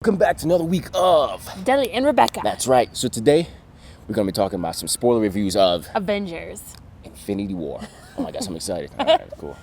welcome back to another week of Dele and Rebekah. That's right. So today we're going to be talking about some spoiler reviews of Avengers. Infinity War. Oh my gosh, I'm excited. All right, cool.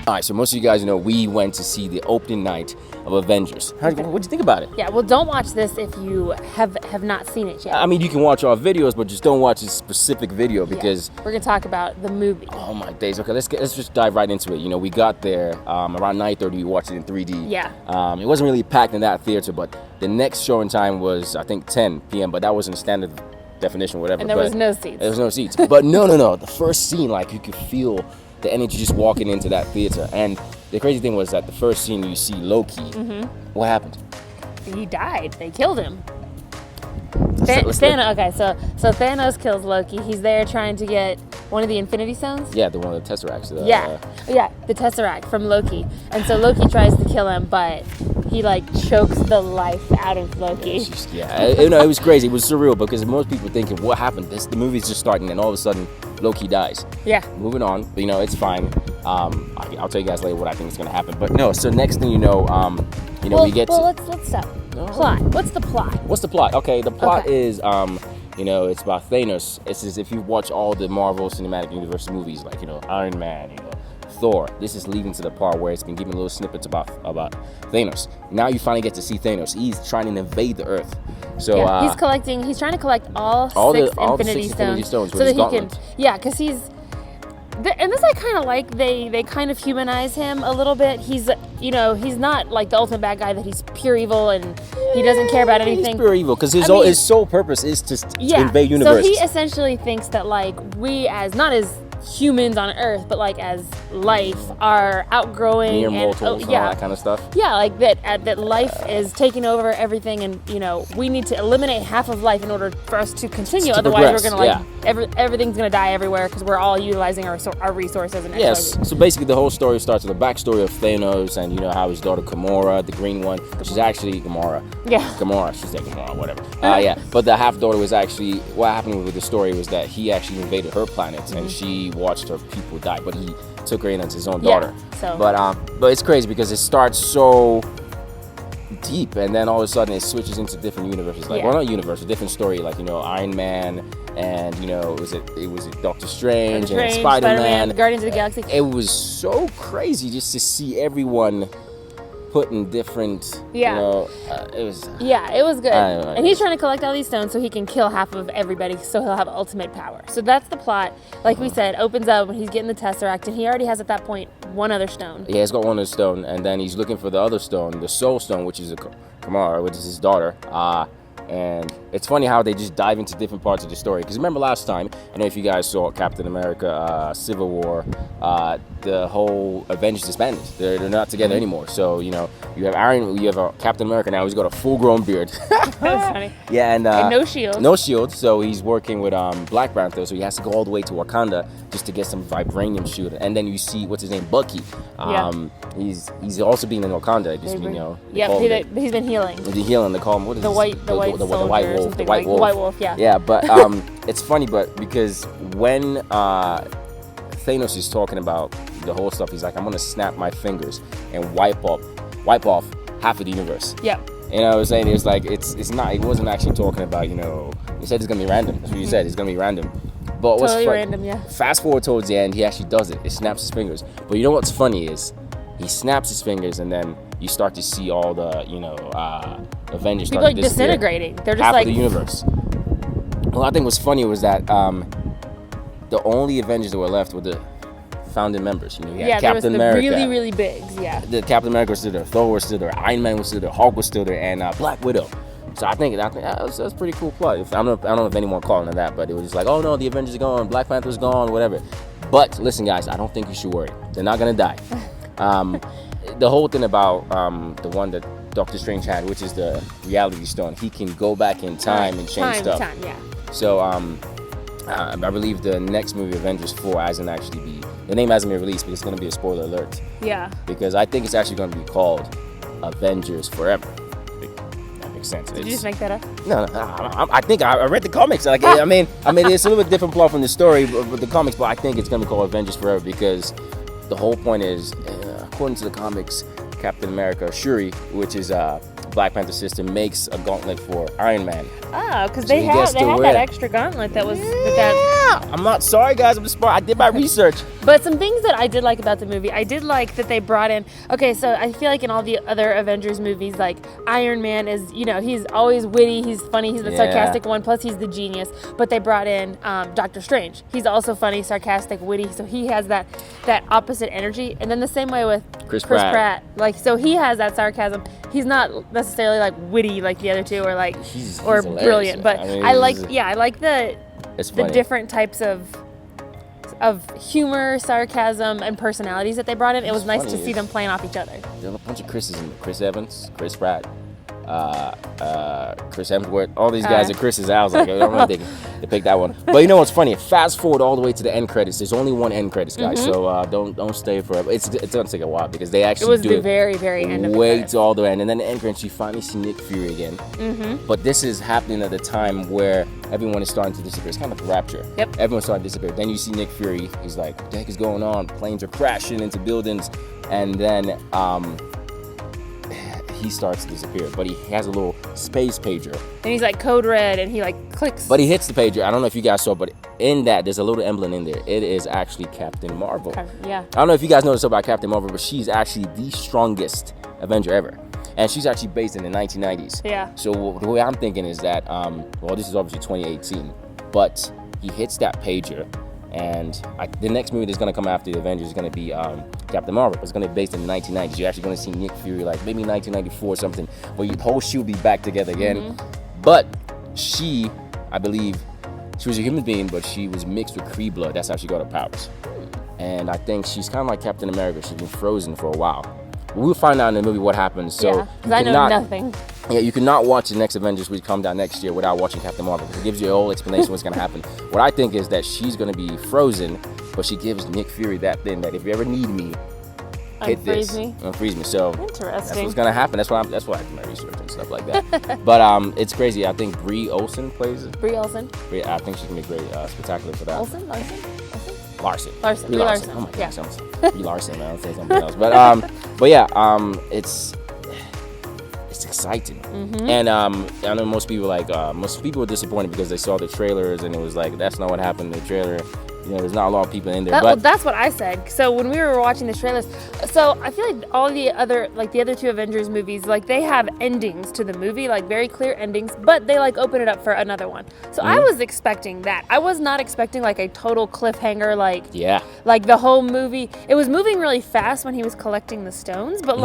All right, so most of you guys know we went to see the opening night of Avengers. What'd you think about it? Yeah, well, don't watch this if you have not seen it yet. I mean, you can watch our videos, but just don't watch a specific video because we're gonna talk about the movie. Oh my days! Okay, let's just dive right into it. You know, we got there around 9:30. We watched it in 3D. Yeah. It wasn't really packed in that theater, but the next showing time was I think 10 p.m. But that wasn't standard definition, whatever. And there was no seats. There was no seats. But no. The first scene, like you could feel the energy just walking into that theater. And the crazy thing was that the first scene you see Loki. Mm-hmm. What happened? He died. They killed him. Thanos. Okay, so Thanos kills Loki. He's there trying to get one of the Infinity Stones. Yeah, the one of the Tesseracts. The Tesseract from Loki. And so Loki tries to kill him, but he like chokes the life out of Loki. It was crazy. It was surreal because most people thinking, what happened? The movie's just starting, and all of a sudden Loki dies. Yeah. Moving on, but it's fine. I'll tell you guys later what I think is going to happen. But no, so next thing we get to. Let's stop. Plot. What's the plot? What's the plot? Okay, the plot is it's about Thanos. It's as if you watch all the Marvel Cinematic Universe movies, like Iron Man, Thor. This is leading to the part where it's been giving little snippets about Thanos. Now you finally get to see Thanos. He's trying to invade the Earth. So he's trying to collect all six Infinity Stones so that he can. Yeah, because he's. And this I kind of like. They kind of humanize him a little bit. He's he's not like the ultimate bad guy, that he's pure evil and he doesn't care about anything. He's pure evil because his sole purpose is to invade universe. So he essentially thinks that like we as not as humans on Earth, but like as life are outgrowing near mortals and all that kind of stuff. Yeah, like that life is taking over everything, and we need to eliminate half of life in order for us to continue. Otherwise, we're gonna everything's gonna die everywhere because we're all utilizing our resources. And yes. So basically, the whole story starts with the backstory of Thanos and how his daughter Gamora, the green one, she's actually Gamora. Yeah. Gamora. She said Gamora, whatever. But the half daughter was actually what happened with the story was that he actually invaded her planet and she watched her people die, but he took her in as his own daughter. But it's crazy because it starts so deep, and then all of a sudden it switches into different universes. Not universes, different story. Like Iron Man, and it was Doctor Strange and Spider-Man, Guardians of the Galaxy. It was so crazy just to see everyone put in different. It was. Yeah, it was good. And he's trying to collect all these stones so he can kill half of everybody, so he'll have ultimate power. So that's the plot. Like we said, opens up when he's getting the Tesseract, and he already has at that point one other stone. Yeah, he's got one other stone, and then he's looking for the other stone, the Soul Stone, which is Gamora, which is his daughter. And it's funny how they just dive into different parts of the story. Because remember last time, I don't know if you guys saw Captain America Civil War, the whole Avengers disbanded. They're not together anymore. So, you have Captain America now. He's got a full-grown beard. That was funny. Yeah, and no shield. No shield. So he's working with Black Panther. So he has to go all the way to Wakanda just to get some vibranium shield. And then you see, what's his name, Bucky. He's also been in Wakanda. He's been healing. He's been healing. They call him, what is the white wolf. The white wolf. Yeah. Yeah, but it's funny, but because when Thanos is talking about the whole stuff, he's like, I'm gonna snap my fingers and wipe off half of the universe. Yeah. You know what I'm saying? It's like it's not. He wasn't actually talking about He said it's gonna be random. That's what he said. It's gonna be random. But totally random, yeah. Fast forward towards the end, he actually does it. It snaps his fingers. But you know what's funny is he snaps his fingers, and then you start to see all the Avengers start to disappear. Disintegrating. They're just half like of the universe. Well, I think what's funny was that the only Avengers that were left were the founding members. Captain America. Really, really bigs. Yeah. The Captain America was still there. Thor was still there. Iron Man was still there. Hulk was still there, and Black Widow. So I think that was a pretty cool plot. I don't know if anyone called it that, but it was just like, oh no, the Avengers are gone, Black Panther's gone, whatever. But listen, guys, I don't think you should worry. They're not gonna die. The whole thing about the one that Doctor Strange had, which is the reality stone, he can go back in time and change stuff. Yeah. So I believe the next movie, Avengers 4, hasn't actually the name hasn't been released, but it's going to be a spoiler alert. Yeah. Because I think it's actually going to be called Avengers Forever. That makes sense. Did you just make that up? No. I think I read the comics. Like, I mean, it's a little bit different plot from the story, but the comics. But I think it's going to be called Avengers Forever because the whole point is, according to the comics, Captain America, Shuri, which is Black Panther's sister, makes a gauntlet for Iron Man. Oh, because they had that extra gauntlet that was... Yeah, I'm not sorry, guys. I'm just smart. I did my research. But some things that I did like about the movie, I did like that they brought in... Okay, so I feel like in all the other Avengers movies, like, Iron Man is, he's always witty, he's funny, he's the sarcastic one, plus he's the genius. But they brought in Doctor Strange. He's also funny, sarcastic, witty, so he has that opposite energy. And then the same way with Chris Pratt. Like, so he has that sarcasm. He's not necessarily like witty like the other two, or like he's brilliant. But I like the different types of humor, sarcasm, and personalities that they brought in. It was nice to see them playing off each other. There are a bunch of Chris's in there. Chris Evans, Chris Pratt, Chris Hemsworth. All these guys are Chris's. I was like, I don't know if they picked that one. But you know what's funny? Fast forward all the way to the end credits. There's only one end credits, guys. So don't stay forever. It's gonna take a while because they actually it was the very, very end of the way to all the end, and then the end credits you finally see Nick Fury again. But this is happening at the time where everyone is starting to disappear. It's kind of like a rapture. Yep. Everyone's starting to disappear. Then you see Nick Fury. He's like, what the heck is going on? Planes are crashing into buildings, and then he starts to disappear, but he has a little space pager. And he's like code red, and he like clicks. But he hits the pager. I don't know if you guys saw, but in that, there's a little emblem in there. It is actually Captain Marvel. Yeah. I don't know if you guys noticed about Captain Marvel, but she's actually the strongest Avenger ever. And she's actually based in the 1990s. Yeah. So the way I'm thinking is that, this is obviously 2018, but he hits that pager, and the next movie that's going to come after the Avengers is going to be Captain Marvel. It's going to be based in the 1990s. You're actually going to see Nick Fury, like maybe 1994 or something, where your whole shoe will be back together again. But she, I believe, she was a human being, but she was mixed with Kree blood. That's how she got her powers. And I think she's kind of like Captain America. She's been frozen for a while. We'll find out in the movie what happens. So because I know nothing. Yeah, you cannot watch the next Avengers which come down next year without watching Captain Marvel. It gives you a whole explanation what's going to happen. What I think is that she's going to be frozen, but she gives Nick Fury that thing that if you ever need me, hit this. Unfreeze me. So interesting. That's what's going to happen. That's why I do my research and stuff like that. But it's crazy. I think Brie Olsen plays it. Brie Olsen. I think she's going to be great, spectacular for that. Larson. Brie Larson. Oh my God, Brie Larson, man. I'll say something else. But yeah, it's exciting. And I know most people were disappointed because they saw the trailers and it was like, that's not what happened in the trailer. There's not a lot of people in there. Well, that's what I said. So when we were watching the trailers, so I feel like all the other two Avengers movies, like they have endings to the movie, like very clear endings, but they like open it up for another one. So I was expecting that. I was not expecting like a total cliffhanger, like the whole movie. It was moving really fast when he was collecting the stones, but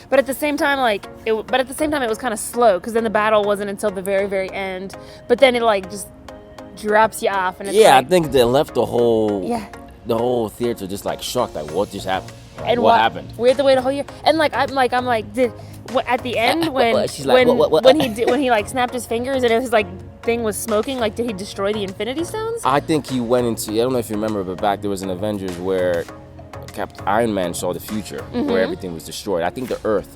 but at the same time, it was kind of slow because then the battle wasn't until the very, very end. But then it like just drops you off, and it's I think they left the whole theater just like shocked, like what just happened, and what happened. We had to wait a whole year, and I'm like, at the end when he like snapped his fingers and his like thing was smoking, like did he destroy the Infinity Stones? I think he went into, I don't know if you remember, but back there was an Avengers where Iron Man saw the future where everything was destroyed. I think the Earth.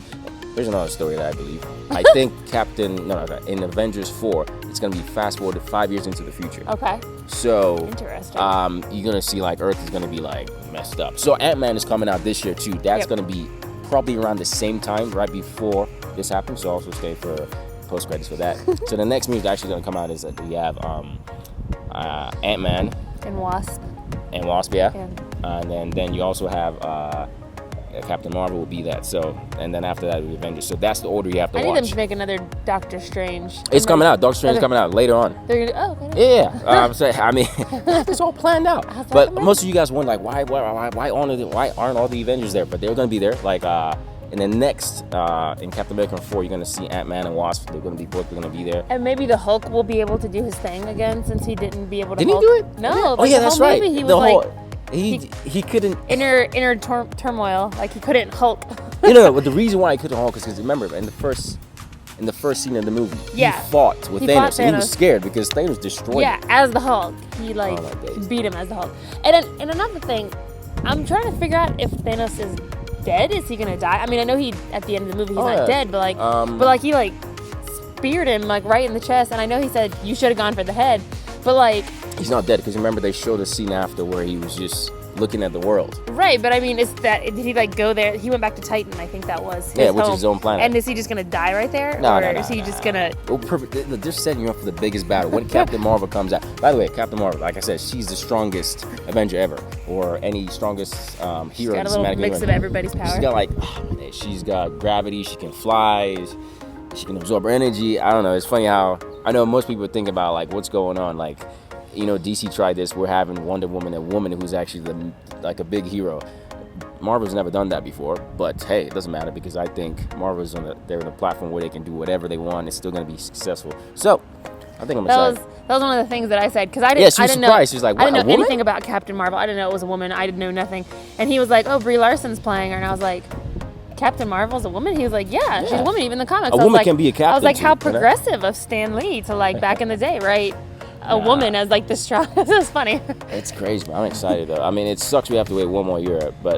There's another story that I believe. I think in Avengers 4, it's going to be fast forwarded 5 years into the future. Okay. So, interesting. You're going to see like Earth is going to be like messed up. So Ant-Man is coming out this year too. That's going to be probably around the same time, right before this happens. So also stay for post-credits for that. So the next movie that's actually going to come out is that we have Ant-Man. And Wasp. Yeah. And then you also have... Captain Marvel will be that. So, and then after that, the Avengers. So that's the order you have to watch. I need them to make another Doctor Strange. It's coming out. Doctor Strange is coming out later on. They're gonna. Oh, okay. Yeah. I mean, it's all planned out. But most of you guys wonder, like, why aren't all the Avengers there? But they're gonna be there. Like, in the next, in Captain America 4, you're gonna see Ant-Man and Wasp. They're gonna be there. And maybe the Hulk will be able to do his thing again since he didn't be able to. Didn't he do it? No. Oh yeah, that's right. Movie, he was he couldn't inner turmoil, like he couldn't Hulk. But the reason why he couldn't Hulk is because remember in the first scene of the movie, he fought with Thanos, and he was scared because Thanos destroyed him. Yeah, as the Hulk, he beat him as the Hulk. And another thing, I'm trying to figure out if Thanos is dead. Is he gonna die? I mean, I know he at the end of the movie he's not dead, but like he like speared him like right in the chest, and I know he said you should have gone for the head, but like he's not dead because remember they showed a scene after where he was just looking at the world. Right, but I mean, did he like go there? He went back to Titan, I think that was. Which is his own planet. And is he just gonna die right there, no, is he just gonna? Oh, perfect. They're setting you up for the biggest battle when Captain Marvel comes out. By the way, Captain Marvel, like I said, she's the strongest Avenger ever, or any strongest hero. She's got a little mix of everybody's power. She's got she's got gravity. She can fly. She can absorb energy. I don't know. It's funny how I know most people think about like what's going on, like. You know, DC tried this. We're having Wonder Woman, a woman who's actually like a big hero. Marvel's never done that before, but hey, it doesn't matter because I think Marvel's they're in a platform where they can do whatever they want. It's still going to be successful. So, I think I'm excited. That was one of the things that I said because I didn't. Yeah, she was surprised. She was like, I didn't know anything about Captain Marvel. I didn't know it was a woman. I didn't know nothing. And he was like, "Oh, Brie Larson's playing her," and I was like. Captain Marvel's a woman? He was like, yeah, she's a woman, even in the comics. A woman can be a captain. I was like, how progressive of Stan Lee to like back in the day, right? A woman as like the strong. This is funny. It's crazy, but I'm excited though. I mean, it sucks we have to wait one more year, but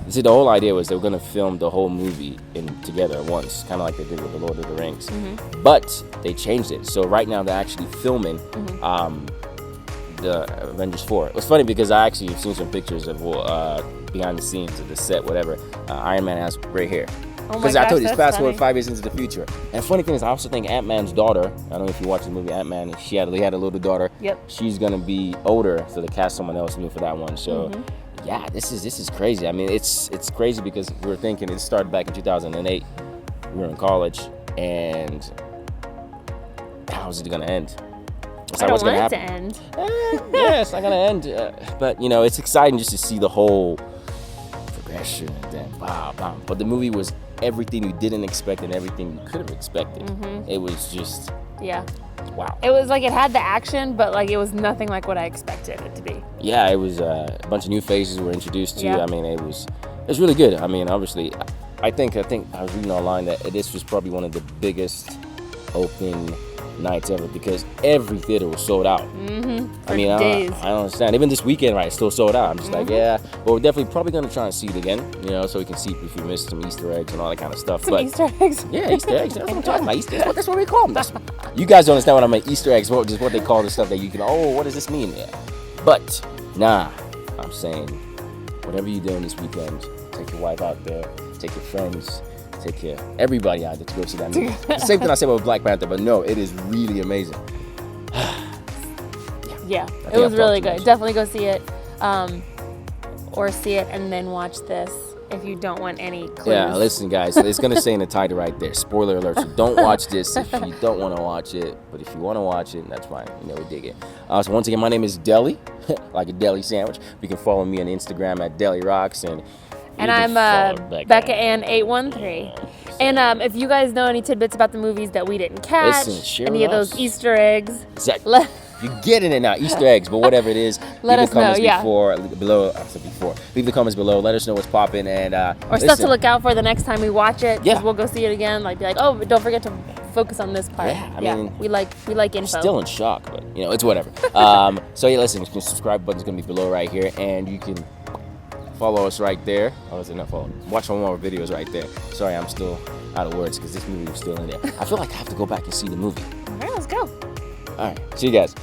see, the whole idea was they were gonna film the whole movie together at once, kind of like they did with the Lord of the Rings. Mm-hmm. But they changed it, so right now they're actually filming the Avengers 4. It was funny because I actually have seen some pictures of behind the scenes of the set, whatever. Iron Man has gray hair. Because I told you, it's fast forward 5 years into the future. And funny thing is, I also think Ant-Man's daughter, I don't know if you watched the movie Ant-Man, they had a little daughter. Yep. She's going to be older, so they cast someone else new for that one. So, yeah, this is crazy. I mean, it's crazy because we were thinking it started back in 2008. We were in college, and how's it going to end? I don't want it to end. Yeah, it's not going to end. But, you know, it's exciting just to see the whole progression and then bam. But the movie was everything you didn't expect and everything you could have expected. Mm-hmm. It was just wow. It was like it had the action, but like it was nothing like what I expected it to be. Yeah, it was a bunch of new faces were introduced to. I mean, it was really good. I mean, obviously, I think I was reading online that this was probably one of the biggest opening nights ever because every theater was sold out. I mean, I don't understand. Even this weekend, right, it's still sold out. I'm just like, yeah, but we're definitely probably going to try and see it again, you know, so we can see if we missed some Easter eggs and all that kind of stuff. Easter eggs? Yeah, Easter eggs. That's what I'm talking about. Easter eggs. That's what we call them. You guys don't understand what I mean. Easter eggs, just what they call the stuff that you can, what does this mean? Yeah. But, I'm saying, whatever you're doing this weekend, take your wife out there, take your friends, take everybody out there to go see that movie. The same thing I said about Black Panther, but no, it is really amazing. Yeah, it was really good. Definitely go see it, or see it and then watch this if you don't want any clues. Yeah, listen, guys, it's gonna say in the title right there. Spoiler alert! So don't watch this if you don't want to watch it. But if you want to watch it, that's fine. You know, we dig it. So once again, my name is Dele, like a deli sandwich. You can follow me on Instagram at Dele Rockson. And I'm Becca Ann 813. And if you guys know any tidbits about the movies that we didn't catch, any of those Easter eggs, you're getting it now, Easter eggs, but whatever it is, let us know. Leave the comments below. Let us know what's popping and or stuff to look out for the next time we watch it. Yeah, we'll go see it again. Like, be like, oh, don't forget to focus on this part. Yeah, I mean, we like info. Still in shock, but you know, it's whatever. So yeah, listen, the subscribe button's gonna be below right here, and you can follow us right there. Oh, is it not follow? Watch one of our videos right there. Sorry, I'm still out of words because this movie was still in there. I feel like I have to go back and see the movie. All right, let's go. All right, see you guys.